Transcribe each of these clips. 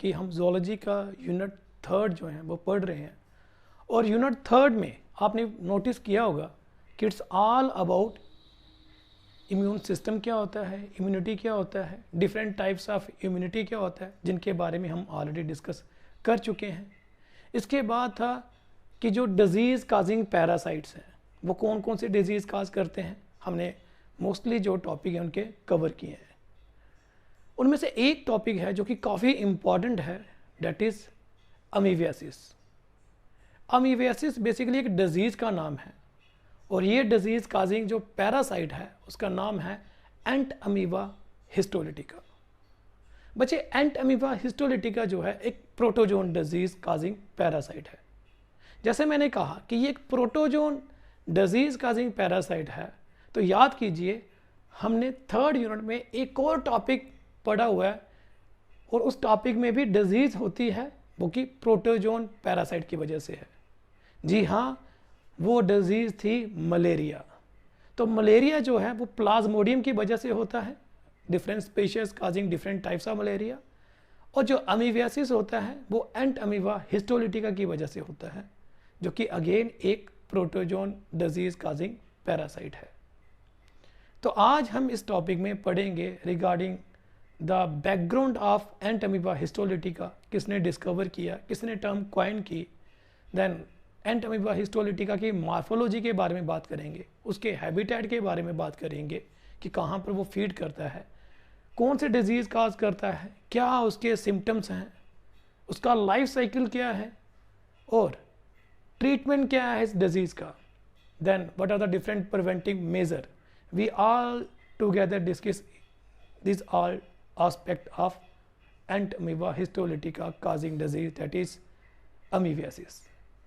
कि हम ज़ूलॉजी का यूनिट 3 जो है वो पढ़ रहे हैं, और यूनिट 3 में आपने नोटिस किया होगा कि it's all about immune system क्या होता है, इम्यूनिटी क्या होता है, डिफरेंट टाइप्स ऑफ इम्यूनिटी क्या होता है, जिनके बारे में हम ऑलरेडी डिस्कस कर चुके हैं। इसके बाद था कि जो डिजीज़ काजिंग पैरासाइट्स हैं वो कौन कौन से डिजीज़ काज करते हैं, हमने मोस्टली जो टॉपिक है उनके कवर किए हैं। उनमें से एक टॉपिक है जो कि काफ़ी इम्पॉर्टेंट है, that is amoebiasis. Amoebiasis basically एक डिजीज़ का नाम है, और ये डिजीज़ काजिंग जो पैरासाइट है उसका नाम है एंट अमीबा हिस्टोलिटिका। बच्चे, एंट अमीबा हिस्टोलिटिका जो है एक प्रोटोजोन डिजीज़ काजिंग पैरासाइट है। जैसे मैंने कहा कि ये एक प्रोटोजोन डिजीज़ काजिंग पैरासाइट है, तो याद कीजिए हमने 3rd यूनिट में एक और टॉपिक पढ़ा हुआ है, और उस टॉपिक में भी डिजीज़ होती है वो कि प्रोटोजोन पैरासाइट की वजह से है। जी हाँ, वो डिजीज़ थी मलेरिया। तो मलेरिया जो है वो प्लाज्मोडियम की वजह से होता है, different species causing different types of malaria. और जो अमीबियासिस होता है वो एंट अमीबा हिस्टोलिटिका की वजह से होता है, जो कि अगेन एक प्रोटोजोन डिजीज़ काजिंग पैरासाइट है। तो आज हम इस टॉपिक में पढ़ेंगे regarding the background of Entamoeba histolytica, किसने डिस्कवर किया, किसने टर्म क्वाइन की। देन एंट अमीबा हिस्टोलिटिका की मॉर्फोलॉजी के बारे में बात करेंगे, उसके हैबिटेट के बारे में बात करेंगे कि कहाँ पर वो फीड करता है, कौन से डिजीज़ काज करता है, क्या उसके सिम्टम्स हैं, उसका लाइफ साइकिल क्या है, और ट्रीटमेंट क्या है इस डिजीज़ का। Then what are the different preventive measure. We all together discuss this all aspect of Entamoeba histolytica causing disease, that is amoebiasis.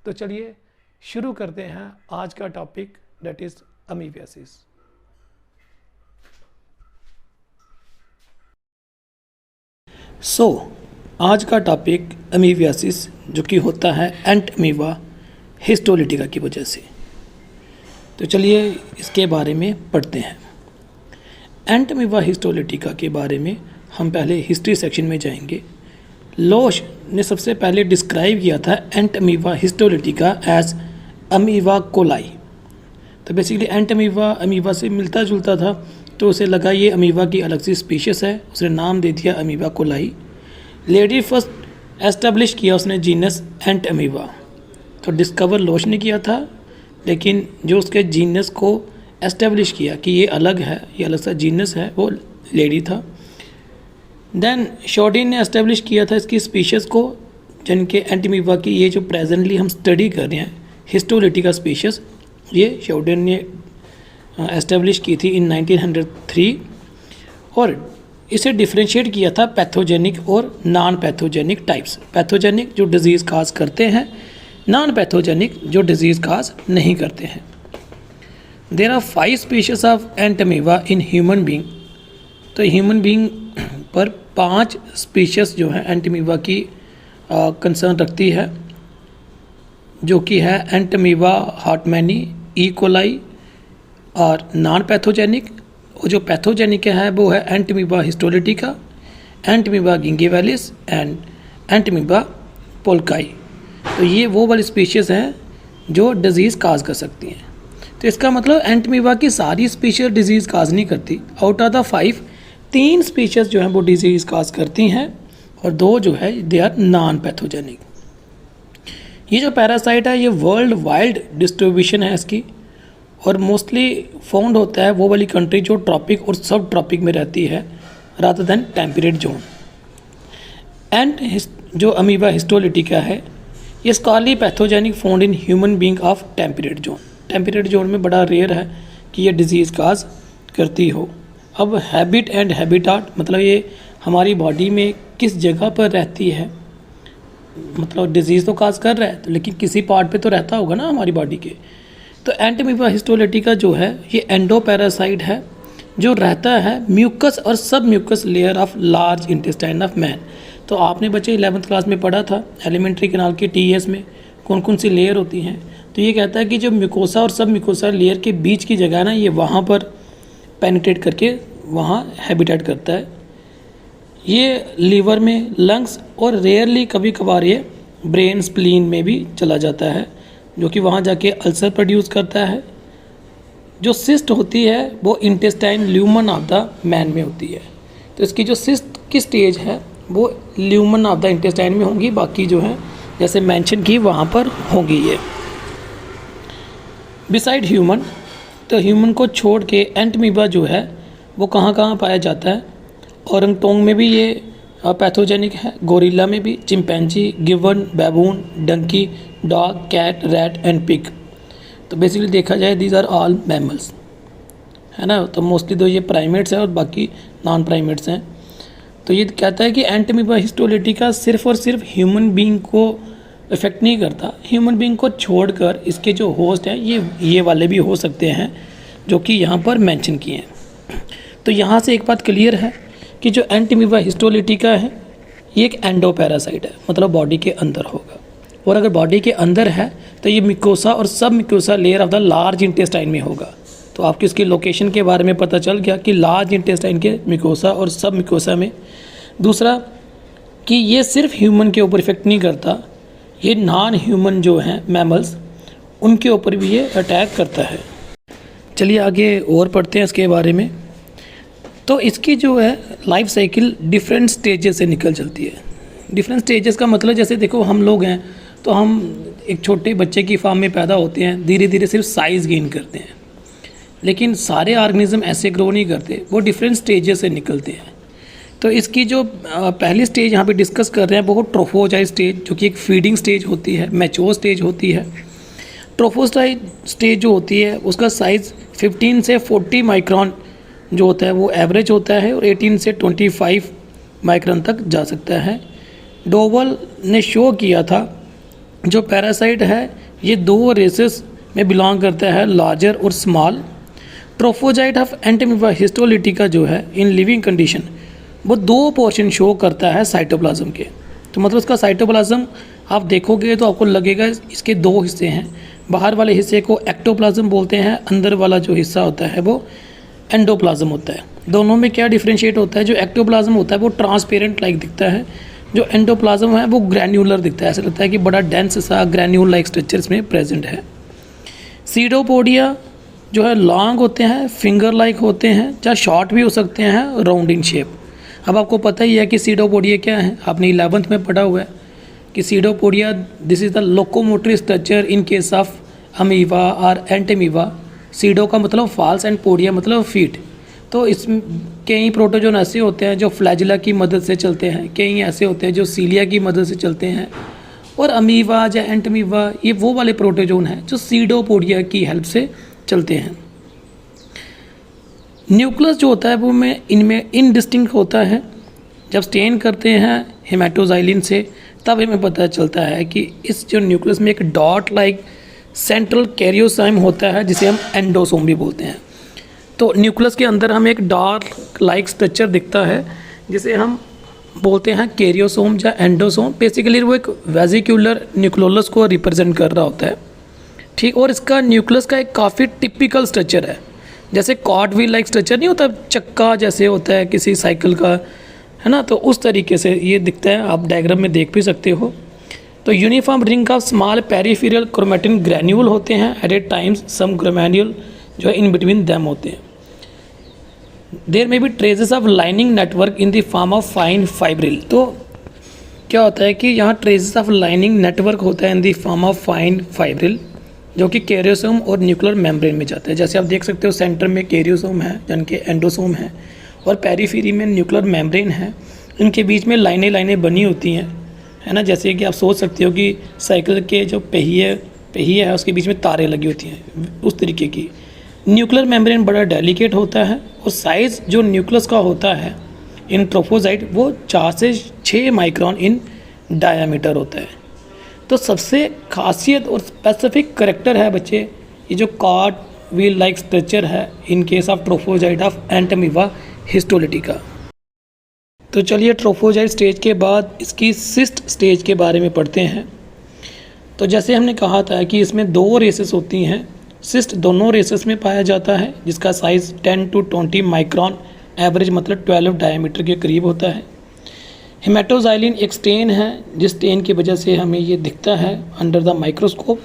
तो चलिए शुरू करते हैं आज का टॉपिक, दैट इज अमीबियासिस। आज का टॉपिक अमीबियासिस, जो कि होता है एंट अमीबा हिस्टोलिटिका की वजह से। तो चलिए इसके बारे में पढ़ते हैं। एंट अमीबा हिस्टोलिटिका के बारे में हम पहले हिस्ट्री सेक्शन में जाएंगे। लोश ने सबसे पहले डिस्क्राइब किया था Entamoeba histolytica as amoeba coli. तो बेसिकली एंट अमीबा से मिलता जुलता था, तो उसे लगा ये अमीबा की अलग सी स्पीशीज़ है, उसने नाम दे दिया amoeba coli. Lady first establish किया उसने जीनस एंट अमीबा। तो डिस्कवर लोश ने किया था, लेकिन जो उसके जीनस को एस्टेब्लिश किया कि ये अलग है, ये अलग सा जीनस है, वो लेडी था। देन शॉर्डिन ने एस्टेब्लिश किया था इसकी स्पीशीज़ को, जिनके एंट अमीबा की ये जो प्रेजेंटली हम स्टडी कर रहे हैं हिस्टोलिटिका स्पीशीज़, ये शॉर्डिन ने एस्टेब्लिश की थी इन 1903। और इसे डिफ्रेंशिएट किया था पैथोजेनिक और नॉन पैथोजेनिक टाइप्स। पैथोजेनिक जो डिजीज़ काज करते हैं, नॉन पैथोजेनिक जो डिजीज़ काज नहीं करते हैं। There are 5 species of Entamoeba in human being. तो ह्यूमन बीइंग पर 5 स्पीशीज़ जो है एंट अमीबा की कंसर्न रखती है, जो कि है Entamoeba hartmanni, E coli और नॉन पैथोजेनिक। और जो पैथोजेनिक है वो है Entamoeba histolytica, Entamoeba gingivalis and Entamoeba polecki. तो ये वो वाली स्पीशीज़ हैं जो डिजीज़ काज कर सकती हैं। तो इसका मतलब एंट अमीबा की सारी स्पीशीज़ डिजीज़ काज नहीं करती। आउट ऑफ द 5, 3 स्पीशीज़ जो हैं वो डिजीज़ काज करती हैं, और 2 जो है दे आर नॉन पैथोजेनिक। ये जो पैरासाइट है ये वर्ल्ड वाइड डिस्ट्रीब्यूशन है इसकी, और मोस्टली फाउंड होता है वो वाली कंट्री जो ट्रॉपिक और सब ट्रॉपिक में रहती है, rather than temperate zone. And जो अमीबा हिस्टोलिटिका है ये scarcely pathogenic found in human being of temperate zone. Temperate zone में बड़ा रेयर है कि ये डिजीज़ काज करती हो। अब हैबिट एंड हैबिटाट, मतलब ये हमारी बॉडी में किस जगह पर रहती है, मतलब डिजीज़ तो काज कर रहा है तो लेकिन किसी पार्ट पे तो रहता होगा ना हमारी बॉडी के। तो एंट अमीबा हिस्टोलिटिका जो है ये एंडोपैरासाइट है जो रहता है म्यूकस और submucus layer of large intestine of man. तो आपने बच्चे 11th क्लास में पढ़ा था एलिमेंट्री कैनाल के टीएस में कौन कौन सी लेयर होती हैं। तो ये कहता है कि जो म्यूकोसा और सब म्यूकोसा लेयर के बीच की जगह ना, ये वहाँ पर पेनिट्रेट करके वहाँ हैबिटेट करता है। ये लीवर में, लंग्स और रेयरली कभी कभार ये ब्रेन स्प्लीन में भी चला जाता है, जो कि वहाँ जाके अल्सर प्रोड्यूस करता है। जो सिस्ट होती है वो intestine lumen of the man में होती है। तो इसकी जो सिस्ट की स्टेज है वो ल्यूमन ऑफ द इंटेस्टाइन में होंगी, बाकी जो है जैसे मेंशन की वहाँ पर होंगी ये। बिसाइड ह्यूमन, तो ह्यूमन को छोड़ के एंटमीबा जो है वो कहाँ कहाँ पाया जाता है। औरंगटोंग में भी ये पैथोजेनिक है, गोरिल्ला में भी, चिंपैंजी, गिवन, baboon, donkey, dog, cat, rat and pig. तो बेसिकली देखा जाए दीज आर ऑल मैमल्स, है ना। तो मोस्टली तो ये प्राइमेट्स हैं और बाकी नॉन प्राइमेट्स हैं। तो ये कहता है कि एंटमीबा हिस्टोलिटिका सिर्फ और सिर्फ ह्यूमन बीइंग को इफेक्ट नहीं करता, ह्यूमन बीइंग को छोड़कर इसके जो होस्ट हैं ये वाले भी हो सकते हैं, जो कि यहाँ पर मेंशन किए हैं। तो यहाँ से एक बात क्लियर है कि जो एंटमीबा हिस्टोलिटिका है ये एक एंडोपैरासाइट है, मतलब बॉडी के अंदर होगा। और अगर बॉडी के अंदर है तो ये मिकोसा और सब mucosa layer of the large intestine में होगा। तो आपको इसकी लोकेशन के बारे में पता चल गया कि लार्ज इंटेस्टाइन के मिकोसा और सब मिकोसा में। दूसरा कि ये सिर्फ ह्यूमन के ऊपर इफेक्ट नहीं करता, ये नॉन ह्यूमन जो हैं मैमल्स उनके ऊपर भी ये अटैक करता है। चलिए आगे और पढ़ते हैं इसके बारे में। तो इसकी जो है लाइफ साइकिल डिफरेंट स्टेजेस से निकल चलती है। डिफरेंट स्टेजेस का मतलब जैसे देखो हम लोग हैं तो हम एक छोटे बच्चे की फॉर्म में पैदा होते हैं, धीरे धीरे सिर्फ साइज़ गेन करते हैं, लेकिन सारे ऑर्गेनिज्म ऐसे ग्रो नहीं करते, वो डिफरेंट स्टेजेस से निकलते हैं। तो इसकी जो पहली स्टेज यहाँ पे डिस्कस कर रहे हैं वो ट्रोफोजाइट स्टेज, जो कि एक फीडिंग स्टेज होती है, मैच्योर स्टेज होती है। ट्रोफोजाइट स्टेज जो होती है उसका साइज़ 15 से 40 माइक्रॉन जो होता है वो एवरेज होता है और 18 से 25 माइक्रॉन तक जा सकता है। डोवल ने शो किया था जो पैरासाइट है ये दो रेसेस में बिलोंग करता है, लार्जर और स्मॉल। ट्रोफोजाइट ऑफ एंटमीबा हिस्टोलिटिका जो है इन लिविंग कंडीशन वो दो पोर्शन शो करता है साइटोप्लाज्म के। तो मतलब उसका साइटोप्लाज्म आप देखोगे तो आपको लगेगा इसके दो हिस्से हैं। बाहर वाले हिस्से को एक्टोप्लाज्म बोलते हैं, अंदर वाला जो हिस्सा होता है वो एंडोप्लाज्म होता है। दोनों में क्या डिफरेंशिएट होता है, जो एक्टोप्लाज्म होता है वो ट्रांसपेरेंट लाइक दिखता है, जो एंडोप्लाज्म है वो ग्रैन्युलर दिखता है, ऐसा लगता है कि बड़ा डेंस सा ग्रैन्यूल लाइक स्ट्रक्चर इसमें प्रेजेंट है। सीडोपोडिया जो है लॉन्ग होते हैं, फिंगर लाइक होते हैं, चाहे शॉर्ट भी हो सकते हैं, राउंड इन शेप। अब आपको पता ही है कि सीडोपोडिया क्या है, आपने 11th में पढ़ा हुआ है कि pseudopodia this is the locomotory structure in case of amoeba और एंटमीबा। सीडो का मतलब फॉल्स एंड पोडिया मतलब फीट। तो इसमें कई प्रोटोजोन ऐसे होते हैं जो फ्लैजिला की मदद से चलते हैं, कई ऐसे होते हैं जो सीलिया की मदद से चलते हैं, और अमीबा या एंटमीबा ये वो वाले प्रोटोजोन हैं जो सीडोपोडिया की हेल्प से चलते हैं। न्यूक्लियस जो होता है वो इनमें इनडिस्टिंक्ट होता है। जब स्टेन करते हैं हेमाटोजाइलिन से तब हमें पता चलता है कि इस जो न्यूक्लियस में एक डॉट लाइक सेंट्रल कैरियोसाइम होता है जिसे हम एंडोसोम भी बोलते हैं। तो न्यूक्लियस के अंदर हमें एक डॉट लाइक स्ट्रक्चर दिखता है जिसे हम बोलते हैं कैरियोसोम या एंडोसोम। बेसिकली वो एक वेजिक्यूलर न्यूक्लियोलस को रिप्रेजेंट कर रहा होता है, ठीक। और इसका न्यूक्लियस का एक काफ़ी टिपिकल स्ट्रक्चर है, जैसे कॉर्ड व्हील लाइक स्ट्रक्चर नहीं होता, चक्का जैसे होता है किसी साइकिल का, है ना। तो उस तरीके से ये दिखता है, आप डायग्राम में देख भी सकते हो। तो uniform ring of small peripheral chromatin granule होते हैं, एट ए टाइम्स सम ग्रामेन्यूल जो है इन बिटवीन दैम होते हैं। देयर में भी traces of lining network in the form of fine fibril. तो क्या होता है कि यहाँ ट्रेसेस ऑफ लाइनिंग नेटवर्क होता है in the form of fine fibril, जो कि कैरियोसोम और न्यूक्लियर मेम्ब्रेन में जाता है। जैसे आप देख सकते हो सेंटर में कैरियोसोम है यानी कि एंडोसोम है और पेरीफेरी में न्यूक्लियर मेम्ब्रेन है। इनके बीच में लाइनें बनी होती हैं, है ना। जैसे कि आप सोच सकते हो कि साइकिल के जो पहिए है उसके बीच में तारें लगी होती हैं, उस तरीके की। न्यूक्लियर मेम्ब्रेन बड़ा डेलिकेट होता है और साइज़ जो न्यूक्लियस का होता है इन ट्रोफोजाइट वो 4 से 6 माइक्रॉन इन डायामीटर होता है। तो सबसे खासियत और स्पेसिफिक करेक्टर है बच्चे ये जो कॉर्ड व्हील लाइक स्ट्रक्चर है in case of trophozoite of Entamoeba histolytica. तो चलिए ट्रोफोजाइट स्टेज के बाद इसकी सिस्ट स्टेज के बारे में पढ़ते हैं। तो जैसे हमने कहा था कि इसमें 2 रेसेस होती हैं, सिस्ट दोनों रेसेस में पाया जाता है जिसका साइज़ 10 to 20 माइक्रॉन एवरेज मतलब 12 डायमीटर के करीब होता है। हेमाटोजाइलिन एक स्टेन है, जिस स्टेन की वजह से हमें ये दिखता है अंडर द माइक्रोस्कोप।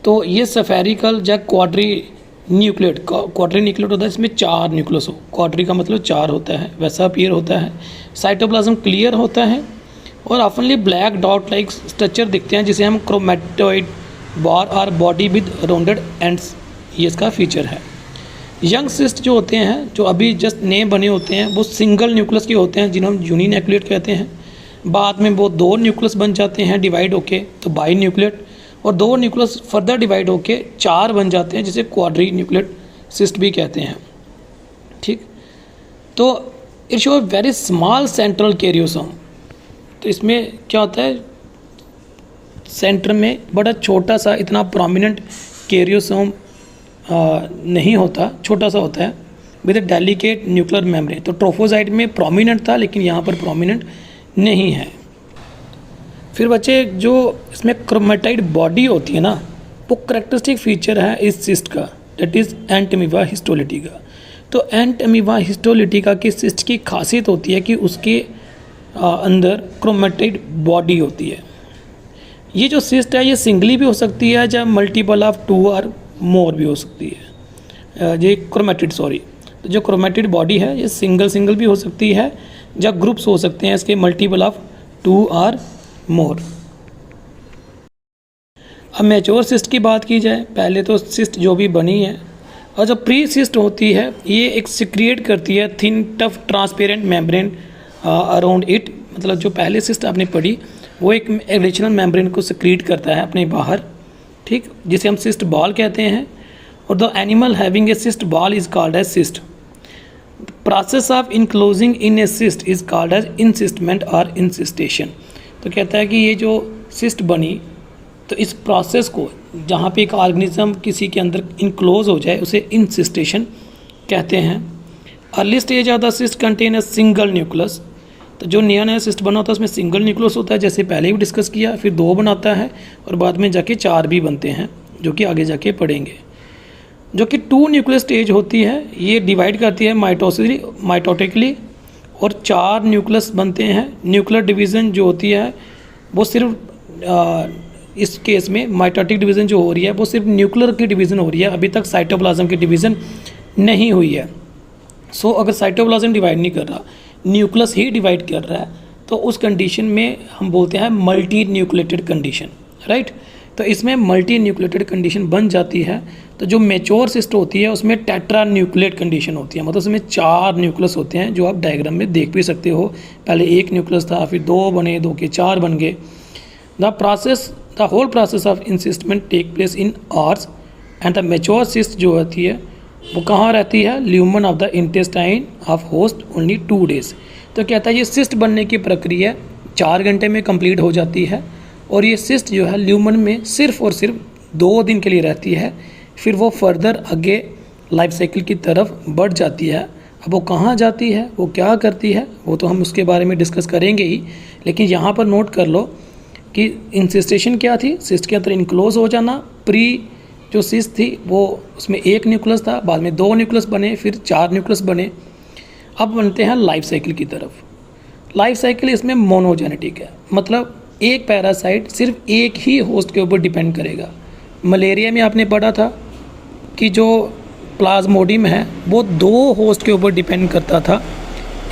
तो ये सफेरिकल या क्वाड्री न्यूक्लियट होता है, इसमें 4 न्यूक्लियस हो, क्वाड्री का मतलब 4 होता है, वैसा अपीयर होता है। साइटोप्लाज्म क्लियर होता है और ऑफनली ब्लैक डॉट लाइक स्ट्रक्चर दिखते हैं, जिसे हम क्रोमेटोइड बार और बॉडी विद राउंडेड एंड्स, ये इसका फीचर है। यंग सिस्ट जो होते हैं, जो अभी जस्ट नए बने होते हैं, वो सिंगल न्यूक्लियस के होते हैं, जिन्हें हम यूनिन्यूक्लियट कहते हैं। बाद में वो 2 न्यूक्लियस बन जाते हैं डिवाइड होके, तो बाई न्यूक्लियट, और 2 न्यूक्लियस फर्दर डिवाइड होके 4 बन जाते हैं, जिसे क्वाड्री न्यूक्लियट सिस्ट भी कहते हैं। ठीक, तो it show very small central karyosome. तो इसमें क्या होता है, सेंटर में बड़ा छोटा सा, इतना प्रोमिनेंट कैरियोसोम नहीं होता, छोटा सा होता है with A delicate nuclear membrane. तो ट्रोफोजाइट में प्रोमिनेंट था, लेकिन यहाँ पर प्रोमिनेंट नहीं है। फिर बच्चे, जो इसमें क्रोमेटाइड बॉडी होती है ना, वो करेक्टरिस्टिक फीचर है इस सिस्ट का, that is ant amoeba histolytica. तो एंट अमीबा हिस्टोलिटिका की सिस्ट की खासियत होती है कि उसके अंदर क्रोमेटाइड बॉडी होती है। ये जो सिस्ट है, ये सिंगली भी हो सकती है या मल्टीपल ऑफ 2 और मोर भी हो सकती है। ये क्रोमेटिड तो जो क्रोमेटिड बॉडी है, ये सिंगल भी हो सकती है या ग्रुप्स हो सकते हैं इसके मल्टीपल ऑफ 2 और मोर। अब मैच्योर सिस्ट की बात की जाए, पहले तो सिस्ट जो भी बनी है, और जो प्री सिस्ट होती है, ये एक सिक्रिएट करती है thin tough transparent membrane around it. मतलब जो पहले सिस्ट आपने पढ़ी, वो एक एडिशनल मेम्ब्रेन को सिक्रीट करता है अपने बाहर, ठीक, जिसे हम सिस्ट बॉल कहते हैं। और the animal having a cyst wall is called as cyst. Process of enclosing in a cyst is called as encystment और इंसिस्टेशन। तो कहता है कि ये जो सिस्ट बनी, तो इस प्रोसेस को, जहाँ पे एक ऑर्गेनिज्म किसी के अंदर इनक्लोज हो जाए, उसे इंसिस्टेशन कहते हैं। Early stage of the cyst contain a single nucleus. तो जो नया सिस्ट बना होता है, उसमें सिंगल न्यूक्लियस होता है, जैसे पहले भी डिस्कस किया, फिर 2 बनाता है और बाद में जाके 4 भी बनते हैं, जो कि आगे जाके पढ़ेंगे। जो कि 2 न्यूक्लियस स्टेज होती है, ये डिवाइड करती है माइटोटिकली, और 4 न्यूक्लियस बनते हैं। न्यूक्लियर डिवीज़न जो होती है, वो सिर्फ इस केस में माइटोटिक डिवीज़न जो हो रही है, वो सिर्फ न्यूक्लियर की डिवीज़न हो रही है, अभी तक साइटोप्लाज्म की डिवीज़न नहीं हुई है। सो अगर साइटोप्लाज्म डिवाइड नहीं कर रहा, न्यूक्लियस ही डिवाइड कर रहा है, तो उस कंडीशन में हम बोलते हैं मल्टी न्यूक्लिएटेड कंडीशन, राइट। तो इसमें मल्टी न्यूक्लिएटेड कंडीशन बन जाती है। तो जो मैच्योर सिस्ट होती है, उसमें टेट्रा न्यूक्लिएट कंडीशन होती है, मतलब उसमें 4 न्यूक्लियस होते हैं, जो आप डायग्राम में देख भी सकते हो। पहले 1 न्यूक्लियस था, फिर 2 बने, 2 के 4 बन गए। The whole process of encystment take place in hours and the mature cyst जो होती है, वो कहाँ रहती है, lumen of the intestine of host only 2 days. तो कहता है ये सिस्ट बनने की प्रक्रिया 4 घंटे में कंप्लीट हो जाती है, और ये सिस्ट जो है ल्यूमन में सिर्फ और सिर्फ 2 दिन के लिए रहती है, फिर वो फर्दर आगे लाइफ साइकिल की तरफ बढ़ जाती है। अब वो कहाँ जाती है, वो क्या करती है, वो तो हम उसके बारे में डिस्कस करेंगे ही, लेकिन यहाँ पर नोट कर लो कि इंसिस्टेशन क्या थी, सिस्ट के अंदर इनक्लोज हो जाना। प्री जो सिस्ट थी, वो उसमें 1 न्यूक्लियस था, बाद में 2 न्यूक्लियस बने, फिर 4 न्यूक्लियस बने। अब बनते हैं लाइफ साइकिल की तरफ। लाइफ साइकिल इसमें मोनोजेनेटिक है, मतलब एक पैरासाइट सिर्फ एक ही होस्ट के ऊपर डिपेंड करेगा। मलेरिया में आपने पढ़ा था कि जो प्लाज्मोडियम है, वो 2 होस्ट के ऊपर डिपेंड करता था।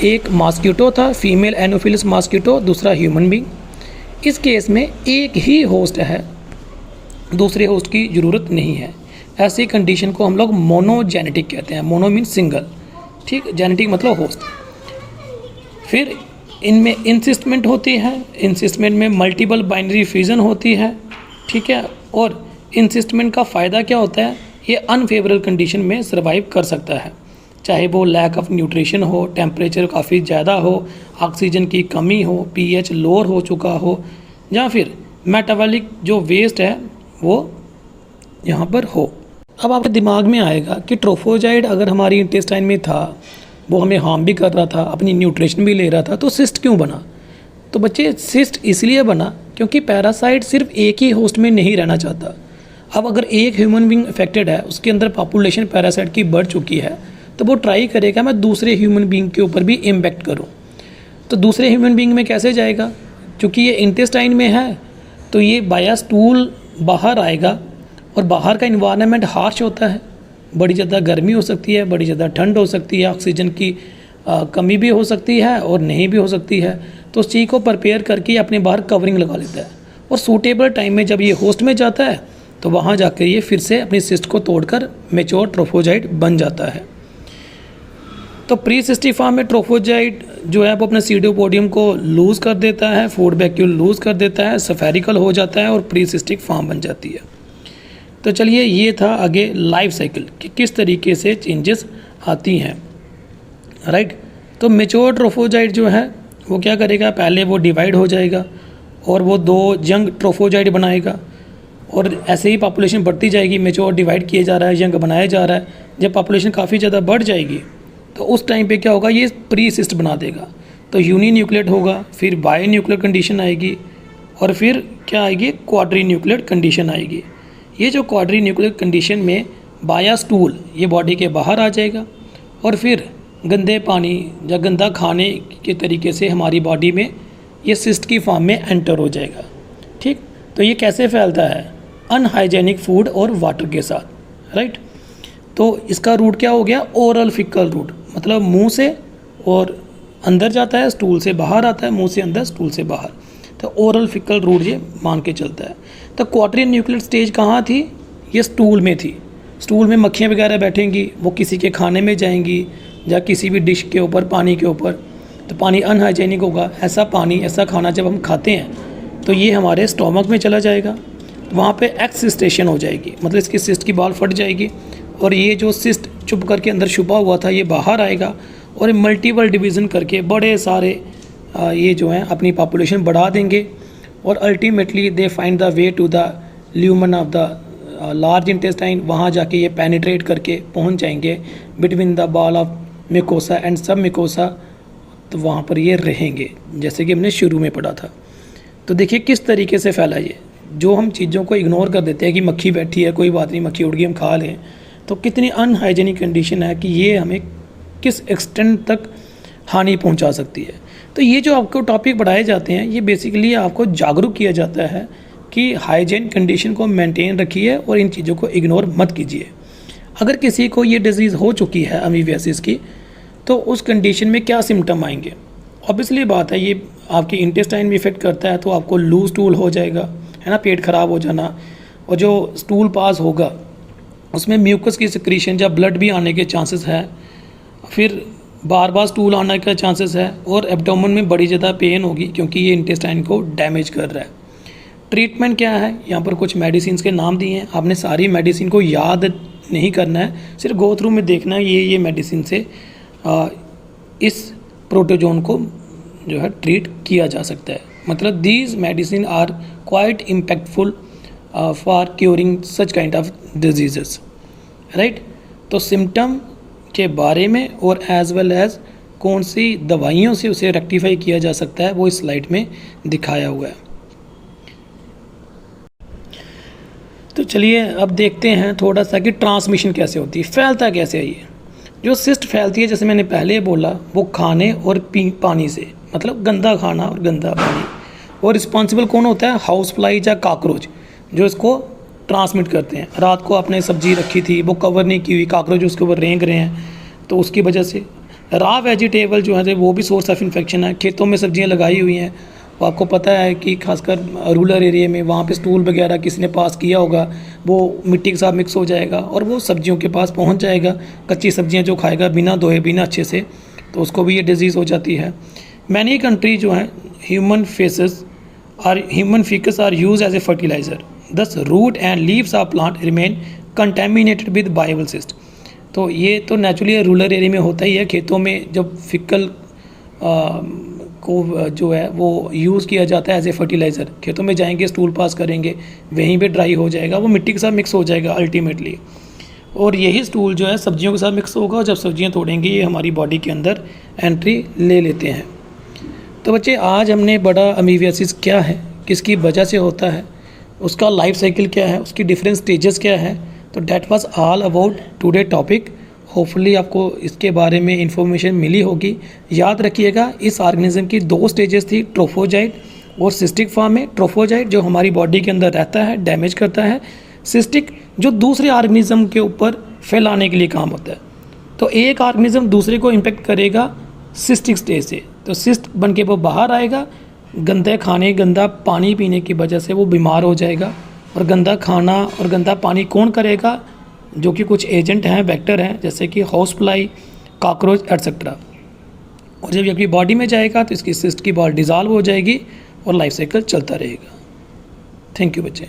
एक मॉस्किटो था, फीमेल एनोफिलस मॉस्किटो, दूसरा ह्यूमन बीइंग। इस केस में एक ही होस्ट है, दूसरे होस्ट की ज़रूरत नहीं है। ऐसी कंडीशन को हम लोग मोनोजेनेटिक कहते हैं। मोनो मीन सिंगल, ठीक, जेनेटिक मतलब होस्ट। फिर इनमें इंसिस्टमेंट होती है, इंसिस्टमेंट में मल्टीपल बाइनरी फ्यूजन होती है, ठीक है। और इंसिस्टमेंट का फ़ायदा क्या होता है, ये अनफेवरेबल कंडीशन में सर्वाइव कर सकता है, चाहे वो लैक ऑफ न्यूट्रिशन हो, टेम्परेचर काफ़ी ज़्यादा हो, ऑक्सीजन की कमी हो, पीएच लोअर हो चुका हो, या फिर मेटाबॉलिक जो वेस्ट है वो यहाँ पर हो। अब आपके दिमाग में आएगा कि ट्रोफोजाइड अगर हमारी इंटेस्टाइन में था, वो हमें हार्म भी कर रहा था, अपनी न्यूट्रिशन भी ले रहा था, तो सिस्ट क्यों बना। तो बच्चे, सिस्ट इसलिए बना क्योंकि पैरासाइट सिर्फ एक ही होस्ट में नहीं रहना चाहता। अब अगर एक ह्यूमन बीइंग अफेक्टेड है, उसके अंदर पॉपुलेशन पैरासाइट की बढ़ चुकी है, तो वो ट्राई करेगा मैं दूसरे ह्यूमन बीइंग के ऊपर भी इम्पैक्ट करूँ। तो दूसरे ह्यूमन बीइंग में कैसे जाएगा? क्योंकि ये इंटेस्टाइन में है तो ये बाया स्टूल बाहर आएगा, और बाहर का इन्वायरमेंट हार्श होता है, बड़ी ज़्यादा गर्मी हो सकती है, बड़ी ज़्यादा ठंड हो सकती है, ऑक्सीजन की कमी भी हो सकती है और नहीं भी हो सकती है। तो उस चीज़ को प्रिपेयर करके अपने बाहर कवरिंग लगा लेता है, और सूटेबल टाइम में जब ये होस्ट में जाता है तो वहाँ जाकर ये फिर से अपनी सिस्ट को तोड़कर मैच्योर ट्रोफोजाइट बन जाता है। तो प्री सिस्टिक फॉर्म में ट्रोफोजाइट जो है वो अपने सीडोपोडियम को लूज़ कर देता है, फूड वैक्यूल लूज़ कर देता है, स्फेरिकल हो जाता है और प्री सिस्टिक फॉर्म बन जाती है। तो चलिए ये था आगे लाइफ साइकिल कि किस तरीके से चेंजेस आती हैं, राइट। तो मैच्योर ट्रोफोजाइट जो है वो क्या करेगा, पहले वो डिवाइड हो जाएगा और वो 2 यंग ट्रोफोजाइट बनाएगा, और ऐसे ही पॉपुलेशन बढ़ती जाएगी। मैच्योर डिवाइड किया जा रहा है, यंग बनाया जा रहा है। जब पॉपुलेशन काफ़ी ज़्यादा बढ़ जाएगी तो उस टाइम पे क्या होगा, ये प्री सिस्ट बना देगा, तो यूनी न्यूक्लियट होगा, फिर बाई न्यूक्लियर कंडीशन आएगी, और फिर क्या आएगी, क्वाड्री न्यूक्लियर कंडीशन आएगी। ये जो क्वाड्री न्यूक्लियर कंडीशन में बाया स्टूल ये बॉडी के बाहर आ जाएगा, और फिर गंदे पानी या गंदा खाने के तरीके से हमारी बॉडी में ये सिस्ट की फॉर्म में एंटर हो जाएगा, ठीक। तो ये कैसे फैलता है, अनहाइजेनिक फूड और वाटर के साथ, राइट। तो इसका रूट क्या हो गया, ओरल फिकल रूट, मतलब मुंह से और अंदर जाता है, स्टूल से बाहर आता है, मुंह से अंदर, स्टूल से बाहर। तो ओरल फिकल रूट ये मान के चलता है। तो क्वाड्री न्यूक्लियर स्टेज कहाँ थी, ये स्टूल में थी। स्टूल में मक्खियाँ वगैरह बैठेंगी, वो किसी के खाने में जाएंगी या किसी भी डिश के ऊपर, पानी के ऊपर, तो पानी अनहाइजेनिक होगा। ऐसा पानी, ऐसा खाना जब हम खाते हैं तो ये हमारे स्टोमक में चला जाएगा, वहाँ पे एक्सिस्टेशन हो जाएगी, मतलब इसकी सिस्ट की बॉल फट जाएगी, और ये जो सिस्ट चुप करके अंदर छुपा हुआ था ये बाहर आएगा, और मल्टीपल डिवीज़न करके बड़े सारे ये जो हैं अपनी पॉपुलेशन बढ़ा देंगे, और ultimately they find the way to the lumen of the large intestine. वहाँ जाके ये पेनिट्रेट करके पहुँच जाएंगे between the wall of mucosa and submucosa, तो वहाँ पर ये रहेंगे, जैसे कि हमने शुरू में पढ़ा था। तो देखिए किस तरीके से फैला ये, जो हम चीज़ों को इग्नोर कर देते हैं कि मक्खी बैठी है, कोई बात नहीं, मक्खी उड़ गई, हम खा लें, तो कितनी अनहाइजेनिक कंडीशन है कि ये हमें किस एक्सटेंट तक हानि पहुंचा सकती है। तो ये जो आपको टॉपिक बढ़ाए जाते हैं, ये बेसिकली आपको जागरूक किया जाता है कि हाइजीन कंडीशन को मेंटेन रखिए और इन चीज़ों को इग्नोर मत कीजिए। अगर किसी को ये डिजीज़ हो चुकी है अमीबियासिस की, तो उस कंडीशन में क्या सिम्टम आएंगे। ऑब्वियसली बात है, ये आपकी इंटेस्टाइन में इफेक्ट करता है, तो आपको लूज स्टूल हो जाएगा, है ना, पेट खराब हो जाना, और जो स्टूल पास होगा उसमें म्यूकस की सिक्रीशन या ब्लड भी आने के चांसेस है, फिर बार बार स्टूल आने का चांसेस है, और एब्डोमेन में बड़ी ज़्यादा पेन होगी क्योंकि ये इंटेस्टाइन को डैमेज कर रहा है। ट्रीटमेंट क्या है, यहाँ पर कुछ मेडिसिन के नाम दिए हैं, आपने सारी मेडिसिन को याद नहीं करना है, सिर्फ गो थ्रू में देखना है ये मेडिसिन से इस प्रोटोजोन को जो है ट्रीट किया जा सकता है। मतलब these medicine are quite impactful for curing such kind of diseases, right. तो सिम्टम के बारे में और एज वेल एज कौन सी दवाइयों से उसे रेक्टिफाई किया जा सकता है, वो इस स्लाइड में दिखाया हुआ है। तो चलिए अब देखते हैं थोड़ा सा कि ट्रांसमिशन कैसे होती है, फैलता कैसे है ये। जो सिस्ट फैलती है, जैसे मैंने पहले बोला, वो खाने और पानी से, मतलब गंदा खाना और गंदा पानी। और रिस्पॉन्सिबल कौन होता है, हाउस फ्लाई या कॉकरोच, जो इसको ट्रांसमिट करते हैं। रात को आपने सब्जी रखी थी, वो कवर नहीं की हुई, कॉकरोच उसके ऊपर रेंग रहे हैं, तो उसकी वजह से। रॉ वेजिटेबल जो है वो भी सोर्स ऑफ इन्फेक्शन है। खेतों में सब्जियां लगाई हुई हैं, वो आपको पता है कि खासकर रूरल एरिया में वहाँ पे स्टूल वगैरह किसी ने पास किया होगा, वो मिट्टी के साथ मिक्स हो जाएगा और वो सब्जियों के पास पहुँच जाएगा। कच्ची सब्जियाँ जो खाएगा बिना धोए, बिना अच्छे से, तो उसको भी ये डिजीज़ हो जाती है। मैनी कंट्री जो है human faeces are use as a fertiliser, thus root and leaves of plant remain contaminated with viable cyst. तो ये तो नेचुरली रूरल एरिया में होता ही है। खेतों में जब फिकल को जो है वो यूज़ किया जाता है एज ए फर्टिलाइज़र, खेतों में जाएंगे, स्टूल पास करेंगे, वहीं पे ड्राई हो जाएगा, वो मिट्टी के साथ मिक्स हो जाएगा अल्टीमेटली, और यही स्टूल जो है सब्जियों के साथ मिक्स होगा, और जब सब्जियां तोड़ेंगे ये हमारी बॉडी के अंदर एंट्री ले लेते हैं। तो बच्चे आज हमने बड़ा अमीबियासिस क्या है, किसकी वजह से होता है, उसका लाइफ साइकिल क्या है, उसकी डिफरेंट स्टेजेस क्या है, तो that was all about today topic. Hopefully आपको इसके बारे में इंफॉर्मेशन मिली होगी। याद रखिएगा इस ऑर्गेनिज्म की 2 स्टेजेस थी, ट्रोफोजाइट और सिस्टिक फॉर्म में। ट्रोफोजाइट जो हमारी बॉडी के अंदर रहता है, डैमेज करता है। सिस्टिक जो दूसरे ऑर्गेनिज्म के ऊपर फैलाने के लिए काम होता है। तो एक ऑर्गेनिज्म दूसरे को इम्पेक्ट करेगा सिस्टिक स्टेज से, तो सिस्ट बन के वो बाहर आएगा। गंदे खाने, गंदा पानी पीने की वजह से वो बीमार हो जाएगा। और गंदा खाना और गंदा पानी कौन करेगा? जो कि कुछ एजेंट हैं, वेक्टर हैं, जैसे कि हाउस फ्लाई, कॉकरोच एटसेट्रा। और जब ये अपनी बॉडी में जाएगा तो इसकी सिस्ट की बॉल डिज़ॉल्व हो जाएगी और लाइफ साइकिल चलता रहेगा। थैंक यू बच्चे।